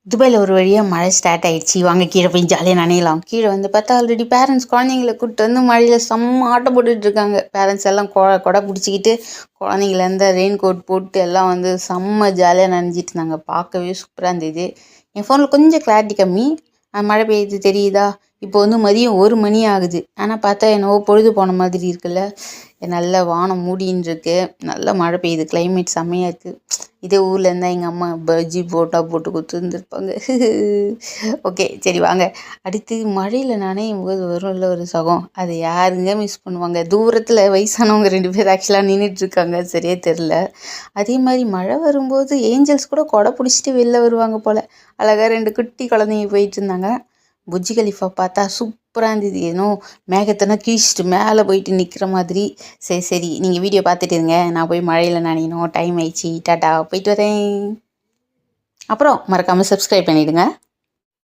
துபாயில் ஒரு வழியாக மழை ஸ்டார்ட் ஆகிடுச்சி. வாங்க கீழே போய் ஜாலியாக நனையலாம். கீழே வந்து பார்த்தா ஆல்ரெடி பேரண்ட்ஸ் குழந்தைங்கள கூப்பிட்டு வந்து மழையில் செம்ம ஆட்டம் போட்டுட்ருக்காங்க. பேரண்ட்ஸ் எல்லாம் கொடை பிடிச்சிக்கிட்டு குழந்தைங்கள இந்த ரெயின் கோட் போட்டு எல்லாம் வந்து செம்ம ஜாலியாக நனைஞ்சிட்டு இருந்தாங்க. பார்க்கவே சூப்பராக இருந்தது. என் ஃபோனில் கொஞ்சம் கிளாரிட்டி கம்மி. மழை பெய்யுது தெரியுதா? இப்போ வந்து மதியம் 1 மணி ஆகுது. ஆனால் பார்த்தா என்னவோ பொழுது போன மாதிரி இருக்குல்ல. நல்ல வானம் மூடின்னு இருக்கு. நல்ல மழை பெய்யுது. கிளைமேட் செம்மையாக இருக்குது. இதே ஊரில் இருந்தால் எங்கள் அம்மா பஜ்ஜி போட்டா போட்டு கொடுத்துருந்துருப்பாங்க. ஓகே, சரி வாங்க. அடுத்து மழையில் நனையும் போது வரும்ல ஒரு சுகம், அதை யாருங்க மிஸ் பண்ணுவாங்க? தூரத்தில் வயசானவங்க 2 பேர் ஆக்சுவலாக நின்றுட்டுருக்காங்க, சரியே தெரில. அதே மாதிரி மழை வரும்போது ஏஞ்சல்ஸ் கூட கொடை பிடிச்சிட்டு வெளில வருவாங்க போல். அழகாக 2 குட்டி குழந்தைங்க போயிட்டு இருந்தாங்க. புர்ஜ் கலிஃபா பார்த்தா சூப்பராக இருந்தது. ஏன்னோ மேகத்தெல்லாம் கீழ்ச்சிட்டு மேலே போயிட்டு நிற்கிற மாதிரி. சரி நீங்கள் வீடியோ பார்த்துட்டு இருங்க, நான் போய் மழையில் நனையணும், டைம் ஆயிடுச்சு. டாட்டா, போயிட்டு வரேன். அப்புறம் மறக்காமல் சப்ஸ்கிரைப் பண்ணிவிடுங்க.